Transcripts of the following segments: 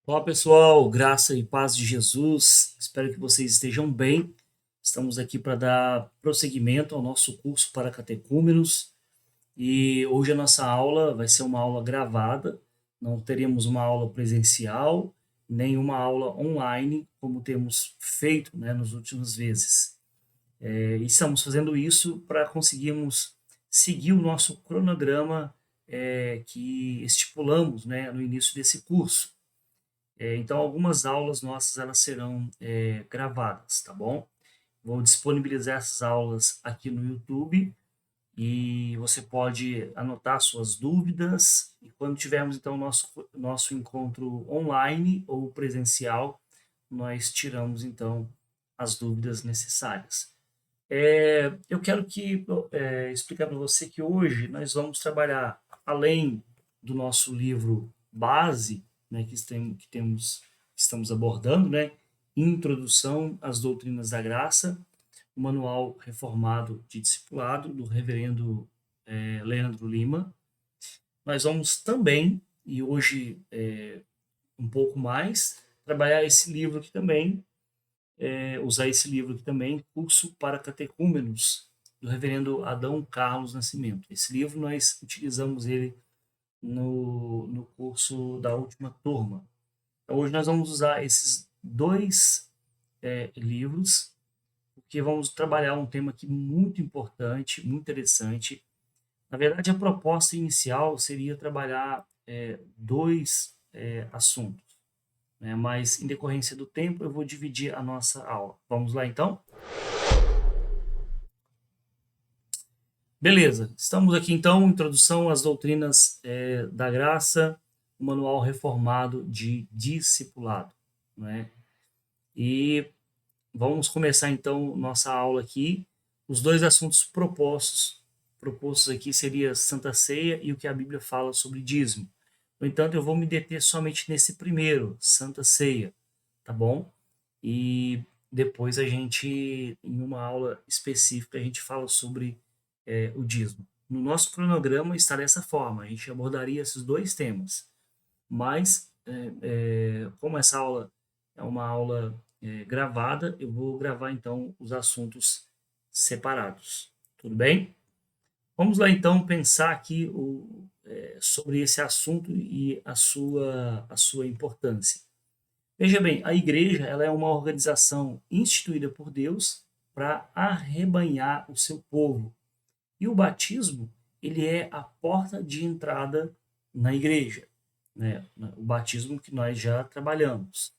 Olá pessoal, graça e paz de Jesus. Espero que vocês estejam bem. Estamos aqui para dar prosseguimento ao nosso curso para catecúmenos e hoje a nossa aula vai ser uma aula gravada. Não teremos uma aula presencial, nem uma aula online, como temos feito, nos últimos vezes. E estamos fazendo isso para conseguirmos seguir o nosso cronograma que estipulamos, no início desse curso. Então, algumas aulas nossas elas serão gravadas, tá bom? Vou disponibilizar essas aulas aqui no YouTube e você pode anotar suas dúvidas. E quando tivermos então nosso encontro online ou presencial, nós tiramos então as dúvidas necessárias. Eu quero explicar para você que hoje nós vamos trabalhar além do nosso livro base, que estamos abordando, Introdução às Doutrinas da Graça, o Manual Reformado de Discipulado do Reverendo Leandro Lima. Nós vamos também, e hoje um pouco mais, trabalhar esse livro aqui também, usar esse livro aqui também, Curso para Catecúmenos, do Reverendo Adão Carlos Nascimento. Esse livro nós utilizamos ele no curso da última turma. Então, hoje nós vamos usar esses dois livros, porque vamos trabalhar um tema aqui muito importante, muito interessante. Na verdade, a proposta inicial seria trabalhar dois assuntos, mas em decorrência do tempo eu vou dividir a nossa aula. Vamos lá então? Beleza, estamos aqui então, introdução às doutrinas da graça, o manual reformado de discipulado, né? E vamos começar então nossa aula aqui. Os dois assuntos propostos aqui seria Santa Ceia e o que a Bíblia fala sobre dízimo. No entanto, eu vou me deter somente nesse primeiro, Santa Ceia, tá bom? E depois a gente, em uma aula específica, a gente fala sobre o dízimo. No nosso cronograma está dessa forma, a gente abordaria esses dois temas, mas como essa aula é uma aula gravada, eu vou gravar então os assuntos separados, tudo bem? Vamos lá então pensar aqui sobre esse assunto e a sua importância. Veja bem, a igreja ela é uma organização instituída por Deus para arrebanhar o seu povo. E o batismo, ele é a porta de entrada na igreja, né? O batismo que nós já trabalhamos.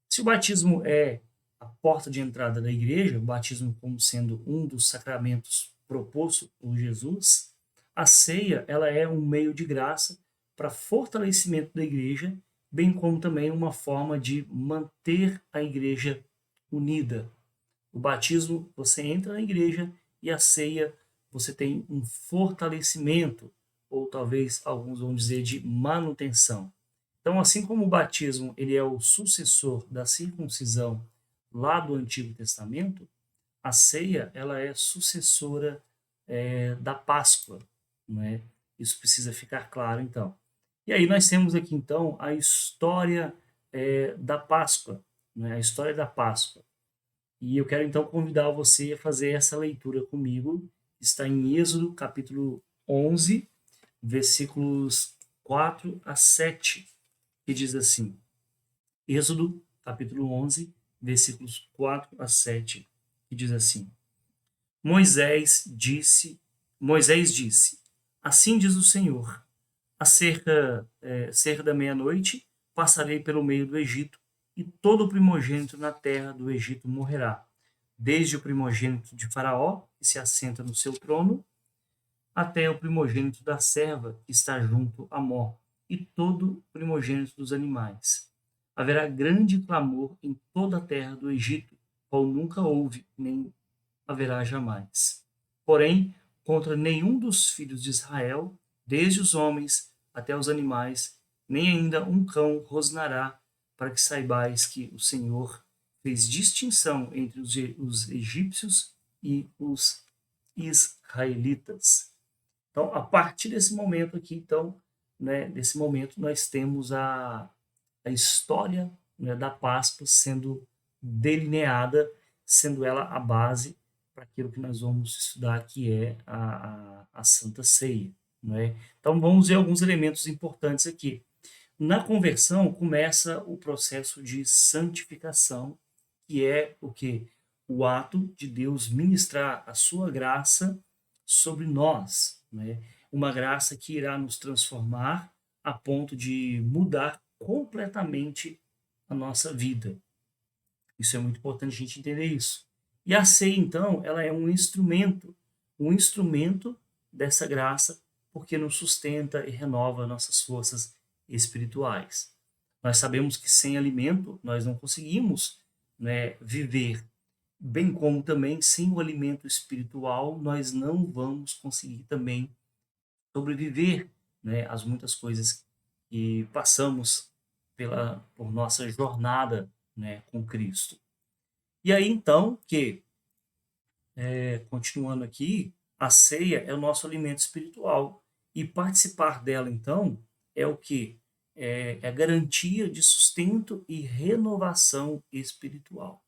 Se o batismo é a porta de entrada da igreja, o batismo como sendo um dos sacramentos proposto por Jesus, a ceia ela é um meio de graça para fortalecimento da igreja, bem como também uma forma de manter a igreja unida. O batismo, você entra na igreja e a ceia, você tem um fortalecimento, ou talvez alguns vão dizer de manutenção. Então, assim como o batismo ele é o sucessor da circuncisão lá do Antigo Testamento, a ceia ela é sucessora da Páscoa, não é? Isso precisa ficar claro, então. E aí nós temos aqui, então, a história da Páscoa, a história da Páscoa. E eu quero, então, convidar você a fazer essa leitura comigo. Está em Êxodo, capítulo 11, versículos 4 a 7, que diz assim: Êxodo, capítulo 11, versículos 4 a 7, que diz assim: Moisés disse, assim diz o Senhor, cerca da meia-noite, passarei pelo meio do Egito, e todo o primogênito na terra do Egito morrerá, desde o primogênito de Faraó, que se assenta no seu trono, até o primogênito da serva, que está junto a Mó, e todo primogênito dos animais. Haverá grande clamor em toda a terra do Egito, qual nunca houve, nem haverá jamais. Porém, contra nenhum dos filhos de Israel, desde os homens até os animais, nem ainda um cão rosnará, para que saibais que o Senhor fez distinção entre os egípcios e os israelitas. Então, a partir desse momento aqui, então, desse momento, nós temos a história, né, da Páscoa sendo delineada, sendo ela a base para aquilo que nós vamos estudar, que é a Santa Ceia. Não é? Então, vamos ver alguns elementos importantes aqui. Na conversão, começa o processo de santificação, que é o que? O ato de Deus ministrar a sua graça sobre nós. Né? Uma graça que irá nos transformar a ponto de mudar completamente a nossa vida. Isso é muito importante a gente entender isso. E a ceia, então, ela é um instrumento dessa graça, porque nos sustenta e renova nossas forças espirituais. Nós sabemos que sem alimento nós não conseguimos, né, viver, bem como também sem o alimento espiritual nós não vamos conseguir também sobreviver, né, às muitas coisas que passamos por nossa jornada, né, com Cristo. E aí, então, continuando aqui, a ceia é o nosso alimento espiritual. E participar dela, então, é o que? É a garantia de sustento e renovação espiritual.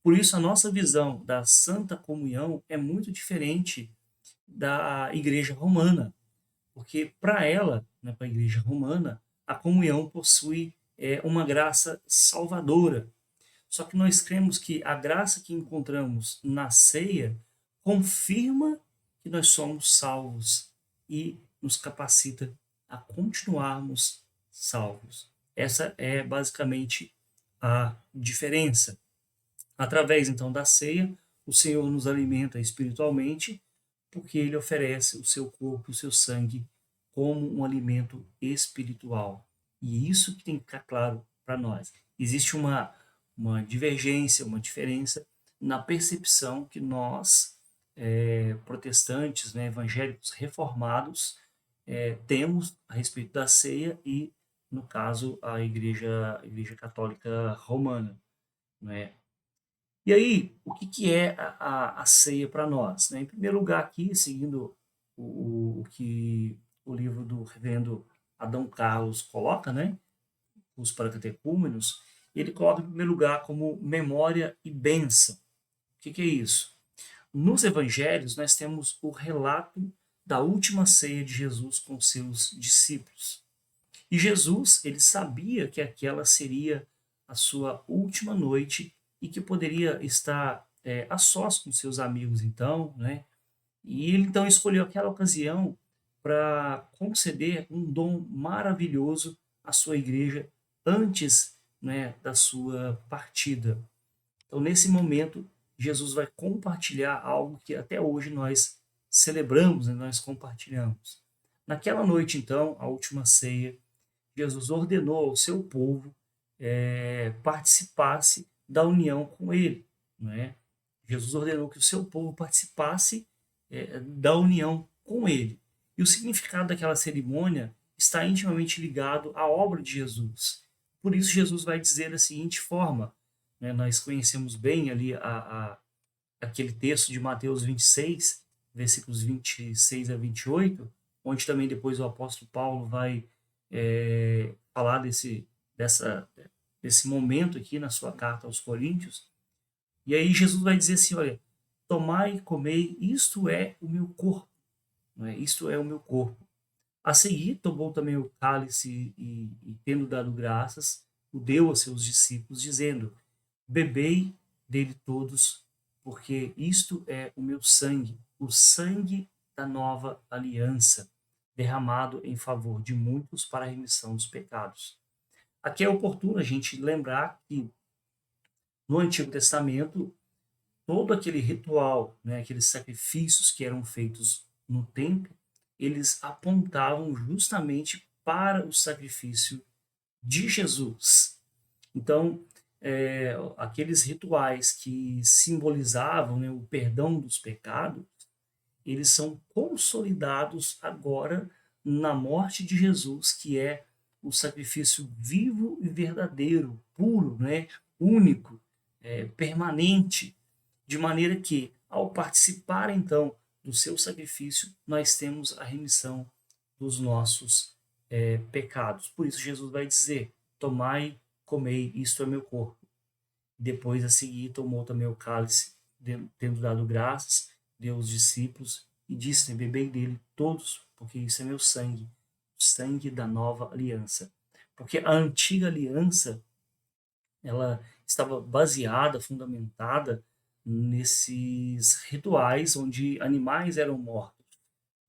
Por isso, a nossa visão da Santa Comunhão é muito diferente da Igreja Romana, porque para ela, né, para a Igreja Romana, a comunhão possui uma graça salvadora. Só que nós cremos que a graça que encontramos na ceia confirma que nós somos salvos e nos capacita a continuarmos salvos. Essa é basicamente a diferença. Através então da ceia, o Senhor nos alimenta espiritualmente, porque ele oferece o seu corpo, o seu sangue, como um alimento espiritual. E isso que tem que ficar claro para nós. Existe uma divergência, uma diferença na percepção que nós, protestantes, né, evangélicos reformados, temos a respeito da ceia e, no caso, a Igreja Católica Romana. Né? E aí, o que, que é a ceia para nós? Né? Em primeiro lugar, aqui, seguindo o que o livro do reverendo Adão Carlos coloca, né? Os Paracatecúmenos, ele coloca em primeiro lugar como memória e bênção. O que, que é isso? Nos evangelhos, nós temos o relato da última ceia de Jesus com seus discípulos. E Jesus, ele sabia que aquela seria a sua última noite e que poderia estar a sós com seus amigos, então, né? E ele então escolheu aquela ocasião para conceder um dom maravilhoso à sua igreja antes, né, da sua partida. Então, nesse momento, Jesus vai compartilhar algo que até hoje nós celebramos, né, nós compartilhamos. Naquela noite, então, a última ceia, Jesus ordenou ao seu povo participasse da união com ele. Não é? Jesus ordenou que o seu povo participasse da união com ele. E o significado daquela cerimônia está intimamente ligado à obra de Jesus. Por isso, Jesus vai dizer da seguinte forma, né, nós conhecemos bem ali aquele texto de Mateus 26, versículos 26 a 28, onde também depois o apóstolo Paulo vai falar desse momento aqui na sua carta aos Coríntios. E aí Jesus vai dizer assim, olha, tomai e comei, isto é o meu corpo. Não é? Isto é o meu corpo. A seguir, tomou também o cálice e tendo dado graças, o deu aos seus discípulos, dizendo, bebei dele todos, porque isto é o meu sangue, o sangue da nova aliança, derramado em favor de muitos para a remissão dos pecados. Aqui é oportuno a gente lembrar que no Antigo Testamento, todo aquele ritual, né, aqueles sacrifícios que eram feitos no templo, eles apontavam justamente para o sacrifício de Jesus. Então, aqueles rituais que simbolizavam, né, o perdão dos pecados, eles são consolidados agora na morte de Jesus, que é o sacrifício vivo e verdadeiro, puro, né, único, permanente, de maneira que, ao participar então do seu sacrifício, nós temos a remissão dos nossos pecados. Por isso Jesus vai dizer, tomai, comei, isto é meu corpo. Depois a seguir tomou também o cálice, tendo dado graças, deu aos discípulos e disse, bebei dele todos, porque isso é meu sangue, o sangue da nova aliança. Porque a antiga aliança, ela estava baseada, fundamentada nesses rituais onde animais eram mortos,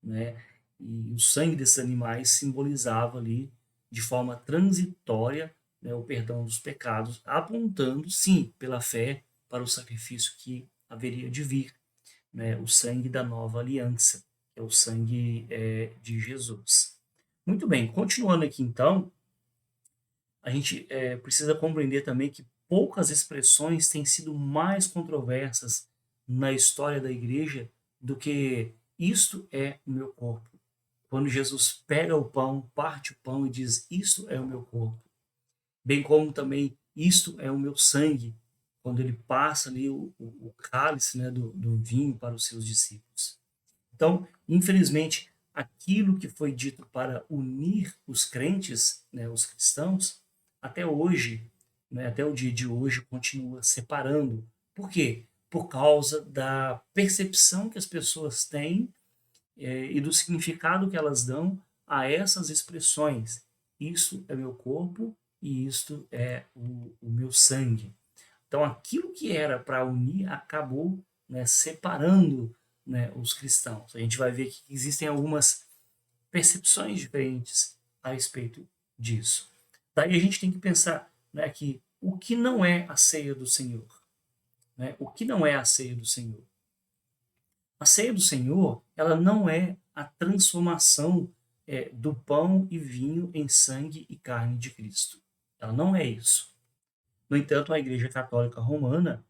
né? E o sangue desses animais simbolizava ali, de forma transitória, né, o perdão dos pecados, apontando, sim, pela fé, para o sacrifício que haveria de vir, né, o sangue da nova aliança, que é o sangue de Jesus. Muito bem, continuando aqui então, a gente precisa compreender também que poucas expressões têm sido mais controversas na história da igreja do que isto é o meu corpo. Quando Jesus pega o pão, parte o pão e diz, isto é o meu corpo. Bem como também, isto é o meu sangue, quando ele passa ali o cálice, né, do vinho para os seus discípulos. Então, infelizmente, aquilo que foi dito para unir os crentes, né, os cristãos, até hoje, né, até o dia de hoje, continua separando. Por quê? Por causa da percepção que as pessoas têm e do significado que elas dão a essas expressões. Isso é meu corpo e isto é o meu sangue. Então, aquilo que era para unir acabou, né, separando, né, os cristãos. A gente vai ver que existem algumas percepções diferentes a respeito disso. Daí a gente tem que pensar, né, que o que não é a ceia do Senhor? Né? O que não é a ceia do Senhor? A ceia do Senhor, ela não é a transformação do pão e vinho em sangue e carne de Cristo. Ela não é isso. No entanto, a Igreja Católica Romana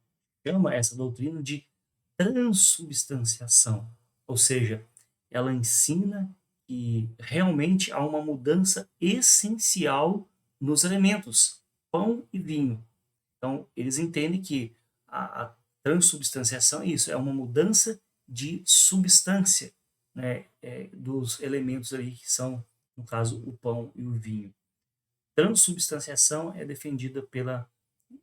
chama essa doutrina de transubstanciação, ou seja, ela ensina que realmente há uma mudança essencial nos elementos, pão e vinho. Então, eles entendem que a transubstanciação é isso, é uma mudança de substância, né, dos elementos ali que são, no caso, o pão e o vinho. Transubstanciação é defendida pela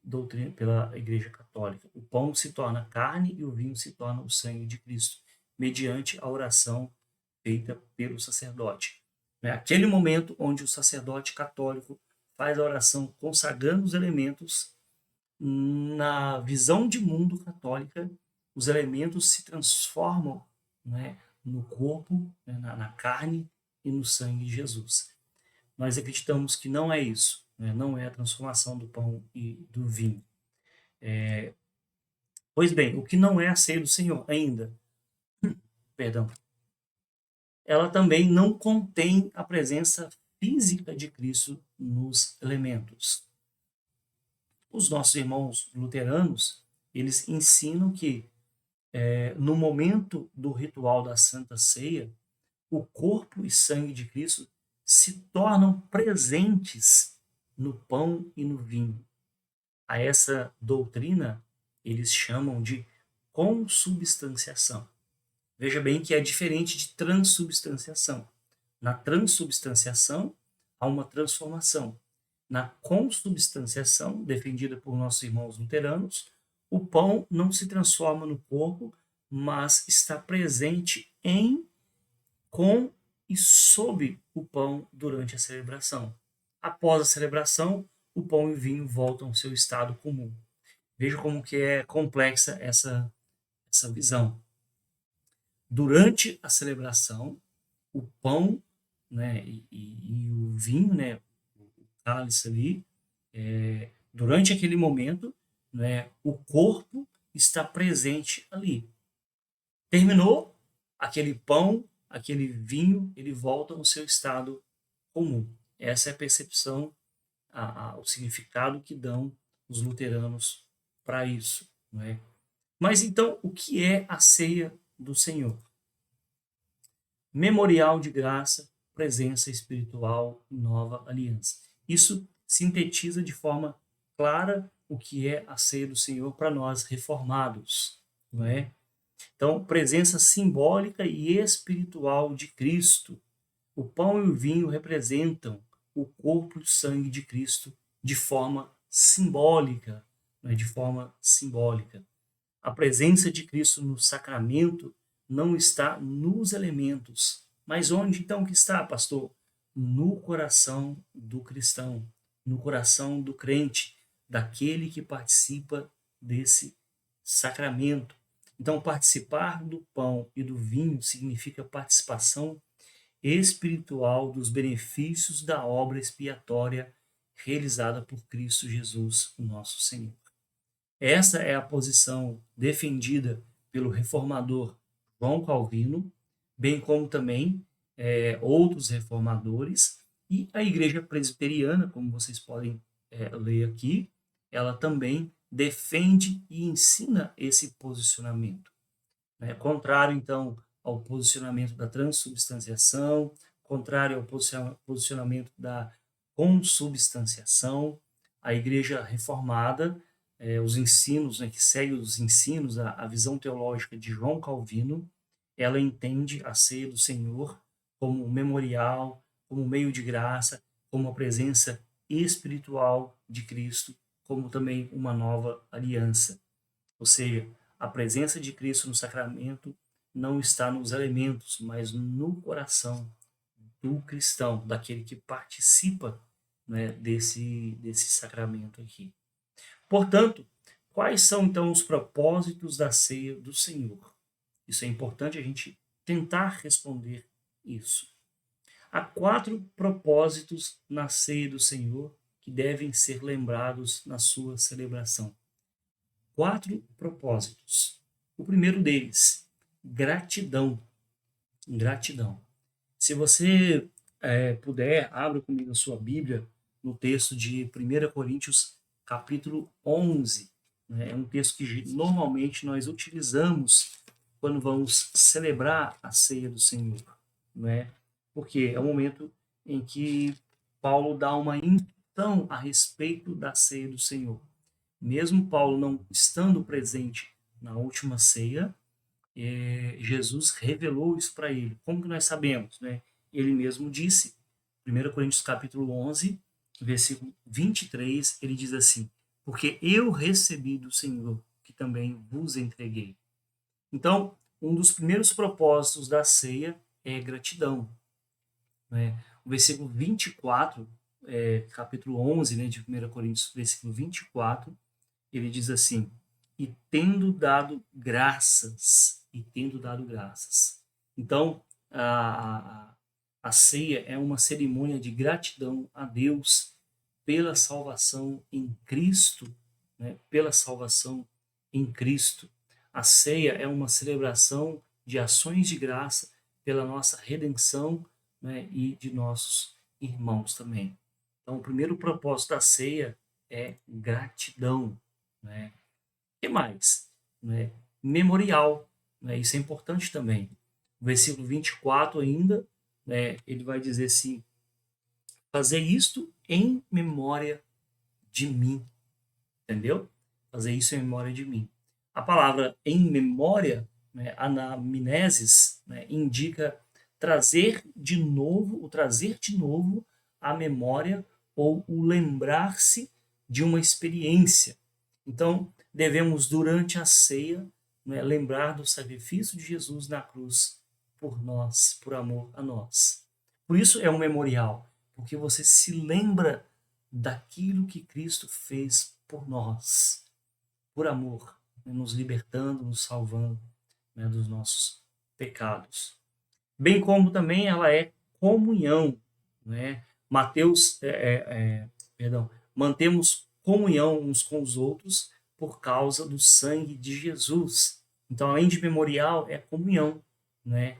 doutrina, pela Igreja Católica. O pão se torna carne e o vinho se torna o sangue de Cristo, mediante a oração feita pelo sacerdote. É aquele momento onde o sacerdote católico faz a oração consagrando os elementos. Na visão de mundo católica, os elementos se transformam, né, no corpo, né, na carne e no sangue de Jesus. Nós acreditamos que não é isso, né, não é a transformação do pão e do vinho. Pois bem, o que não é a ceia do Senhor ainda, perdão, ela também não contém a presença física de Cristo nos elementos. Os nossos irmãos luteranos, eles ensinam que no momento do ritual da Santa Ceia, o corpo e sangue de Cristo se tornam presentes no pão e no vinho. A essa doutrina eles chamam de consubstanciação. Veja bem que é diferente de transubstanciação. Na transubstanciação há uma transformação. Na consubstanciação, defendida por nossos irmãos luteranos, o pão não se transforma no corpo, mas está presente em, com e sob o pão durante a celebração. Após a celebração, o pão e o vinho voltam ao seu estado comum. Veja como que é complexa essa visão. Durante a celebração, o pão, né, e o vinho, né, o cálice ali, durante aquele momento, né, o corpo está presente ali. Terminou aquele pão, aquele vinho, ele volta ao seu estado comum. Essa é a percepção, o significado que dão os luteranos para isso, não é? Mas então, o que é a ceia do Senhor? Memorial de graça, presença espiritual e nova aliança. Isso sintetiza de forma clara o que é a ceia do Senhor para nós reformados, não é? Então, presença simbólica e espiritual de Cristo. O pão e o vinho representam o corpo e o sangue de Cristo de forma simbólica, né, de forma simbólica. A presença de Cristo no sacramento não está nos elementos. Mas onde então que está, pastor? No coração do cristão, no coração do crente, daquele que participa desse sacramento. Então, participar do pão e do vinho significa participação espiritual dos benefícios da obra expiatória realizada por Cristo Jesus, o nosso Senhor. Essa é a posição defendida pelo reformador João Calvino, bem como também outros reformadores, e a Igreja Presbiteriana, como vocês podem ler aqui, ela também defende e ensina esse posicionamento. Né? Contrário, então, ao posicionamento da transubstanciação, contrário ao posicionamento da consubstanciação, a Igreja Reformada, os ensinos, né, que segue os ensinos, a visão teológica de João Calvino, ela entende a ceia do Senhor como um memorial, como um meio de graça, como a presença espiritual de Cristo, como também uma nova aliança. Ou seja, a presença de Cristo no sacramento não está nos elementos, mas no coração do cristão, daquele que participa, né, desse sacramento aqui. Portanto, quais são então os propósitos da ceia do Senhor? Isso é importante a gente tentar responder isso. Há 4 propósitos na ceia do Senhor que devem ser lembrados na sua celebração. 4 propósitos. O primeiro deles, gratidão. Gratidão. Se você puder, abra comigo a sua Bíblia no texto de 1 Coríntios, capítulo 11. Né? É um texto que normalmente nós utilizamos quando vamos celebrar a ceia do Senhor. Né? Porque é o momento em que Paulo dá uma instrução a respeito da ceia do Senhor. Mesmo Paulo não estando presente na última ceia, Jesus revelou isso para ele. Como que nós sabemos? Né? Ele mesmo disse, 1 Coríntios capítulo 11, versículo 23, ele diz assim, porque eu recebi do Senhor, que também vos entreguei. Então, um dos primeiros propósitos da ceia é gratidão. Né? O versículo 24, capítulo 11, né, de 1 Coríntios, versículo 24, ele diz assim, e tendo dado graças, Então, a ceia é uma cerimônia de gratidão a Deus pela salvação em Cristo, né? Pela salvação em Cristo. A ceia é uma celebração de ações de graça pela nossa redenção, né? E de nossos irmãos também. Então, o primeiro propósito da ceia é gratidão. Né? O que mais? Né? Memorial. Né? Isso é importante também. O versículo 24 ainda, né, ele vai dizer assim, fazer isto em memória de mim. Entendeu? Fazer isso em memória de mim. A palavra em memória, né, anamnesis, né, indica trazer de novo, o trazer de novo a memória ou o lembrar-se de uma experiência. Então, devemos, durante a ceia, né, lembrar do sacrifício de Jesus na cruz por nós, por amor a nós. Por isso é um memorial, porque você se lembra daquilo que Cristo fez por nós, por amor, né, nos libertando, nos salvando, né, dos nossos pecados. Bem como também ela é comunhão. Né? Mantemos comunhão uns com os outros por causa do sangue de Jesus. Então, além de memorial, é comunhão. Né?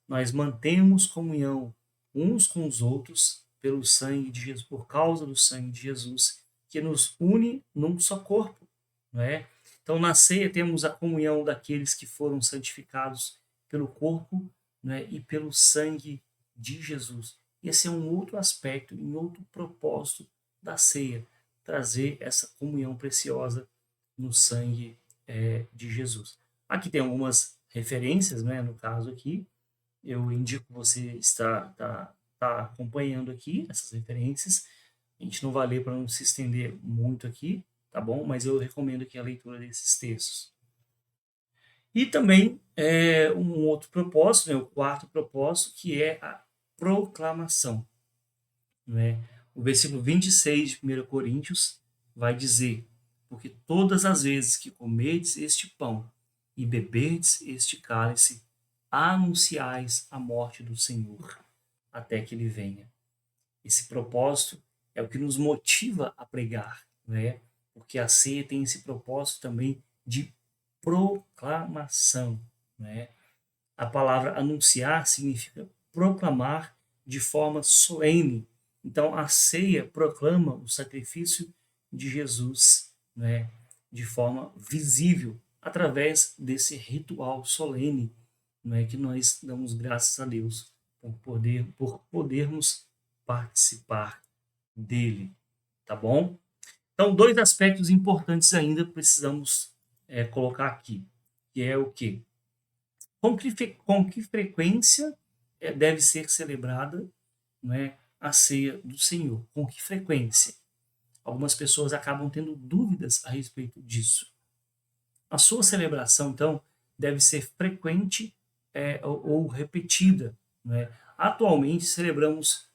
Nós mantemos comunhão uns com os outros pelo sangue de Jesus, por causa do sangue de Jesus, que nos une num só corpo. Né? Então, na ceia temos a comunhão daqueles que foram santificados pelo corpo, né, e pelo sangue de Jesus. Esse é um outro aspecto, um outro propósito da ceia, trazer essa comunhão preciosa no sangue de Jesus. Aqui tem algumas referências, né, no caso aqui, eu indico você tá acompanhando aqui essas referências, A gente não vai ler para não se estender muito aqui, tá bom? Mas eu recomendo aqui a leitura desses textos. E também um outro propósito, né, o quarto propósito, que é a proclamação. Né? O versículo 26 de 1 Coríntios vai dizer: porque todas as vezes que comerdes este pão e beberdes este cálice, anunciais a morte do Senhor, até que ele venha. Esse propósito é o que nos motiva a pregar, né? Porque a ceia tem esse propósito também de proclamação, né? A palavra anunciar significa proclamar de forma solene. Então, a ceia proclama o sacrifício de Jesus, né, de forma visível, através desse ritual solene, né, que nós damos graças a Deus por podermos participar dele, tá bom? Então, dois aspectos importantes ainda precisamos colocar aqui, que é o quê? Com que frequência deve ser celebrada, não é, a ceia do Senhor? Com que frequência? Algumas pessoas acabam tendo dúvidas a respeito disso. A sua celebração, então, deve ser frequente ou repetida. Não é? Atualmente, celebramos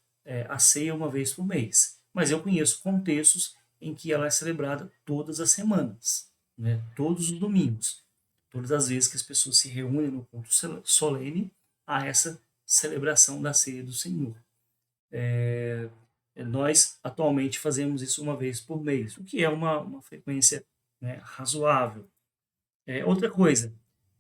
a ceia uma vez por mês, mas eu conheço contextos em que ela é celebrada todas as semanas, né? Todos os domingos, todas as vezes que as pessoas se reúnem no culto solene a essa celebração da ceia do Senhor. Nós atualmente fazemos isso uma vez por mês, o que é uma frequência, né, razoável. Outra coisa,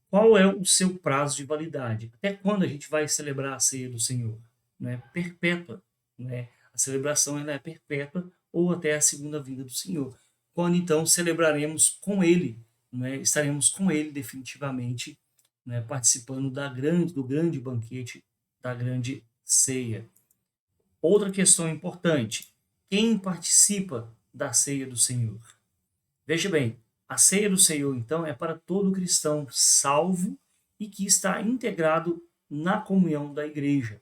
qual é o seu prazo de validade? Até quando a gente vai celebrar a ceia do Senhor? Né? Perpétua. Né? A celebração ela é perpétua ou até a segunda vinda do Senhor. Quando então celebraremos com Ele, né? Estaremos com Ele definitivamente, né? Participando do grande banquete, da grande ceia. Outra questão importante: quem participa da ceia do Senhor? Veja bem, a ceia do Senhor, então, é para todo cristão salvo e que está integrado na comunhão da igreja.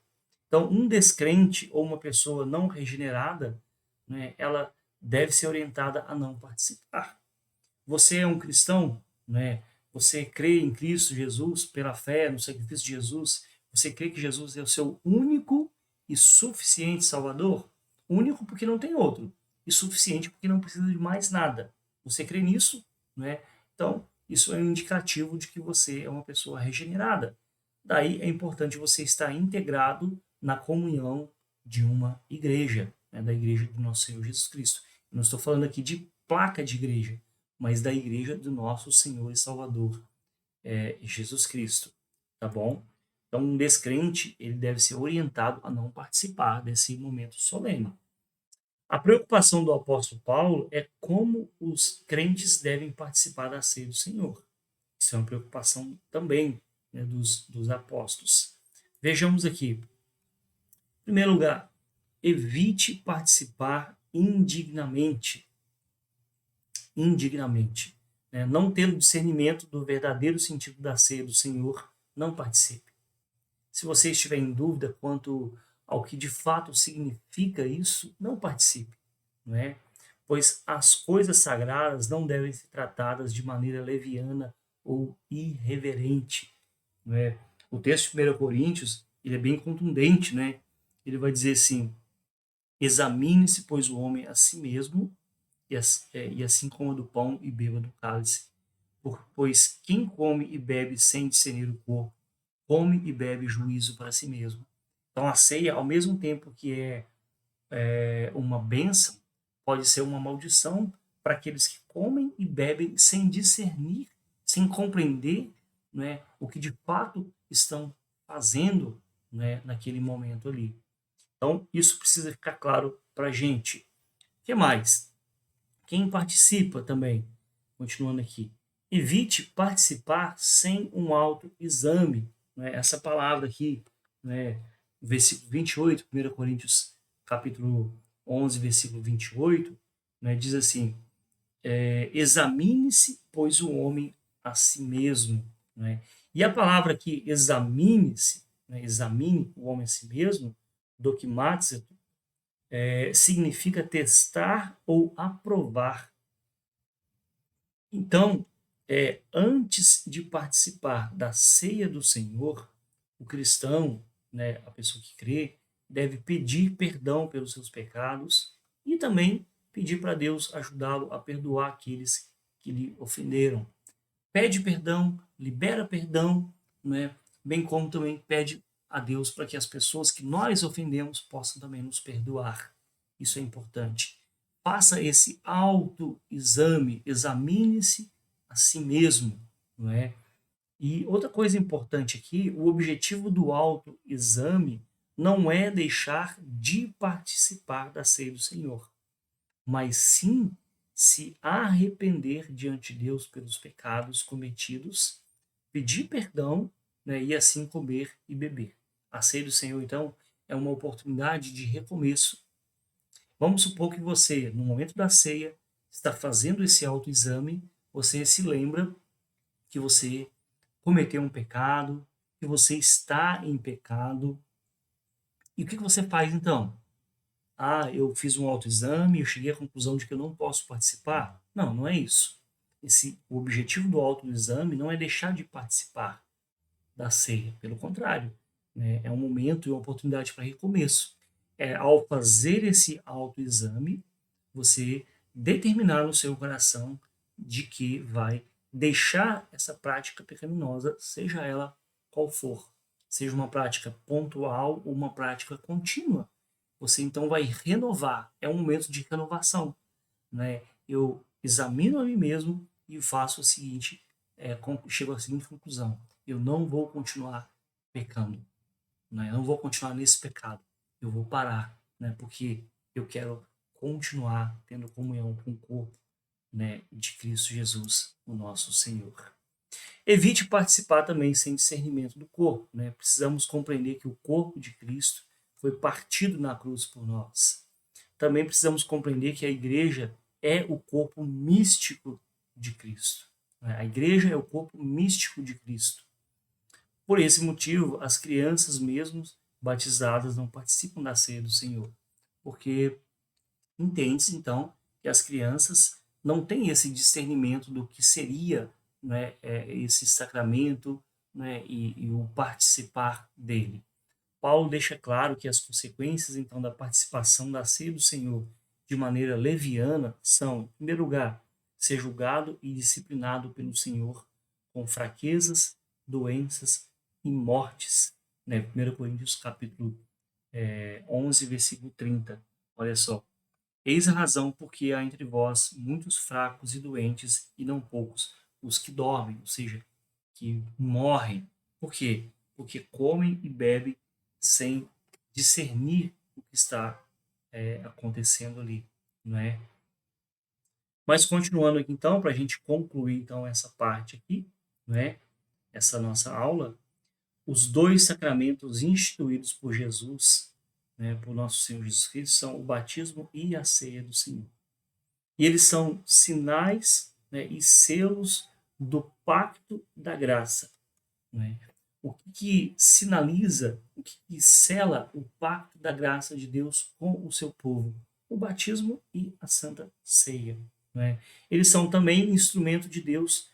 Então, um descrente ou uma pessoa não regenerada, né, ela deve ser orientada a não participar. Você é um cristão, né? Você crê em Cristo Jesus pela fé no sacrifício de Jesus. Você crê que Jesus é o seu único e suficiente Salvador? Único porque não tem outro, e suficiente porque não precisa de mais nada. Você crê nisso, né? Então, isso é um indicativo de que você é uma pessoa regenerada. Daí é importante você estar integrado na comunhão de uma igreja, né? Da igreja do nosso Senhor Jesus Cristo. Eu não estou falando aqui de placa de igreja, mas da igreja do nosso Senhor e Salvador, Jesus Cristo, tá bom? Então, um descrente, ele deve ser orientado a não participar desse momento solene. A preocupação do apóstolo Paulo é como os crentes devem participar da ceia do Senhor. Isso é uma preocupação também, né, dos apóstolos. Vejamos aqui. Em primeiro lugar, evite participar indignamente. Indignamente. Né? Não tendo discernimento do verdadeiro sentido da ceia do Senhor, não participe. Se você estiver em dúvida quanto ao que de fato significa isso, não participe. Não é? Pois as coisas sagradas não devem ser tratadas de maneira leviana ou irreverente. Não é? O texto de 1 Coríntios ele é bem contundente. Né? Ele vai dizer assim: examine-se, pois, o homem a si mesmo, e assim coma do pão e beba do cálice. Pois quem come e bebe sem discernir o corpo, come e bebe juízo para si mesmo. Então a ceia, ao mesmo tempo que é uma bênção, pode ser uma maldição para aqueles que comem e bebem sem discernir, sem compreender, né, o que de fato estão fazendo, né, naquele momento ali. Então isso precisa ficar claro para a gente. O que mais? Quem participa também, continuando aqui, evite participar sem um autoexame. Né? Essa palavra aqui, né, versículo 28, 1 Coríntios capítulo 11, versículo 28, né, diz assim: examine-se, pois o homem a si mesmo. Né? E a palavra aqui, examine-se, né, examine o homem a si mesmo, dokimatzeto, significa testar ou aprovar. Então, antes de participar da ceia do Senhor, o cristão, né, a pessoa que crê, deve pedir perdão pelos seus pecados e também pedir para Deus ajudá-lo a perdoar aqueles que lhe ofenderam. Pede perdão, libera perdão, né, bem como também pede a Deus para que as pessoas que nós ofendemos possam também nos perdoar. Isso é importante. Faça esse autoexame, examine-se a si mesmo, não é? E outra coisa importante aqui, o objetivo do autoexame não é deixar de participar da ceia do Senhor, mas sim se arrepender diante de Deus pelos pecados cometidos, pedir perdão, né, e assim comer e beber. A ceia do Senhor, então, é uma oportunidade de recomeço. Vamos supor que você, no momento da ceia, está fazendo esse autoexame, você se lembra que você cometeu um pecado, que você está em pecado. E o que você faz então? Ah, eu fiz um autoexame, eu cheguei à conclusão de que eu não posso participar. Não, não é isso. O objetivo do autoexame não é deixar de participar da ceia, pelo contrário, né? É um momento e uma oportunidade para recomeço. Ao fazer esse autoexame, você determinar no seu coração de que vai deixar essa prática pecaminosa, seja ela qual for, seja uma prática pontual ou uma prática contínua. Você então vai renovar, é um momento de renovação, né? Eu examino a mim mesmo e faço o seguinte, chego à seguinte conclusão: eu não vou continuar pecando, né? Eu não vou continuar nesse pecado, eu vou parar, né? Porque eu quero continuar tendo comunhão com o corpo, né, de Cristo Jesus, o nosso Senhor. Evite participar também sem discernimento do corpo, né? Precisamos compreender que o corpo de Cristo foi partido na cruz por nós. Também precisamos compreender que a igreja é o corpo místico de Cristo, né? A igreja é o corpo místico de Cristo. Por esse motivo, as crianças mesmo batizadas não participam da ceia do Senhor, porque entende-se então que as crianças não têm esse discernimento do que seria, né, esse sacramento, né, e o participar dele. Paulo deixa claro que as consequências então da participação da ceia do Senhor de maneira leviana são, em primeiro lugar, ser julgado e disciplinado pelo Senhor com fraquezas, doenças e mortes. Né? 1 Coríntios capítulo 11, versículo 30. Olha só. Eis a razão porque há entre vós muitos fracos e doentes, e não poucos os que dormem, ou seja, que morrem. Por quê? Porque comem e bebem sem discernir o que está acontecendo ali, não é? Mas continuando aqui então, para a gente concluir então essa parte aqui, não é? Essa nossa aula, os dois sacramentos instituídos por Jesus, né, por nosso Senhor Jesus Cristo, são o batismo e a ceia do Senhor. E eles são sinais, né, e selos do pacto da graça. Né? O que sinaliza, o que sela o pacto da graça de Deus com o seu povo? O batismo e a Santa Ceia. Né? Eles são também instrumento de Deus,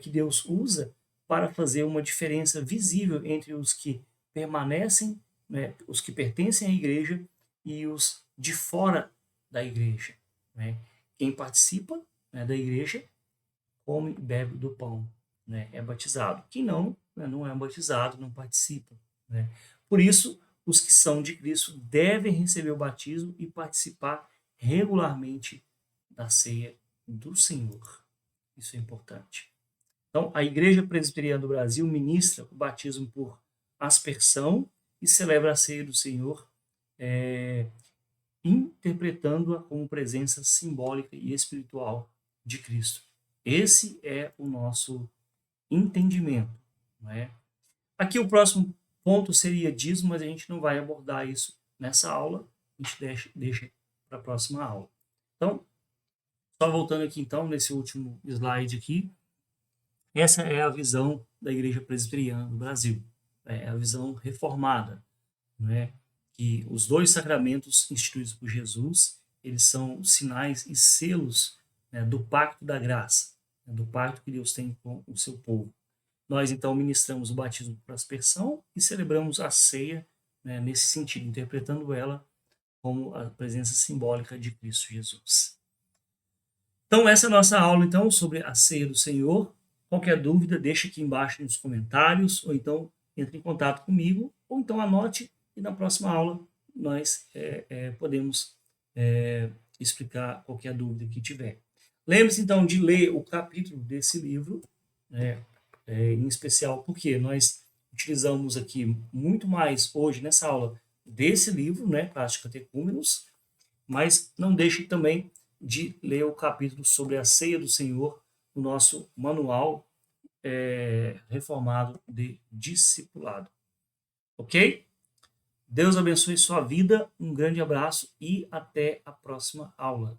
que Deus usa para fazer uma diferença visível entre os que permanecem, né, os que pertencem à igreja e os de fora da igreja. Né? Quem participa, né, da igreja come e bebe do pão, né, é batizado. Quem não, né, não é batizado, não participa. Né? Por isso, os que são de Cristo devem receber o batismo e participar regularmente da ceia do Senhor. Isso é importante. Então, a Igreja Presbiteriana do Brasil ministra o batismo por aspersão e celebra a ceia do Senhor, interpretando-a como presença simbólica e espiritual de Cristo. Esse é o nosso entendimento. Não é? Aqui o próximo ponto seria dízimo, mas a gente não vai abordar isso nessa aula, a gente deixa para a próxima aula. Então, só voltando aqui então, nesse último slide aqui, essa é a visão da Igreja Presbiteriana do Brasil, é a visão reformada, não é? que os dois sacramentos instituídos por Jesus, eles são sinais e selos, né, do pacto da graça, né, do pacto que Deus tem com o seu povo. Nós, então, ministramos o batismo por aspersão e celebramos a ceia, né, nesse sentido, interpretando ela como a presença simbólica de Cristo Jesus. Então, essa é a nossa aula, então, sobre a ceia do Senhor. Qualquer dúvida, deixe aqui embaixo nos comentários, ou então entre em contato comigo, ou então anote e na próxima aula nós podemos explicar qualquer dúvida que tiver. Lembre-se, então, de ler o capítulo desse livro, né, em especial porque nós utilizamos aqui muito mais hoje nessa aula desse livro, né, Classes Catecúmenos, mas não deixe também de ler o capítulo sobre a ceia do Senhor, o nosso manual reformado de discipulado. Ok? Deus abençoe sua vida, um grande abraço e até a próxima aula.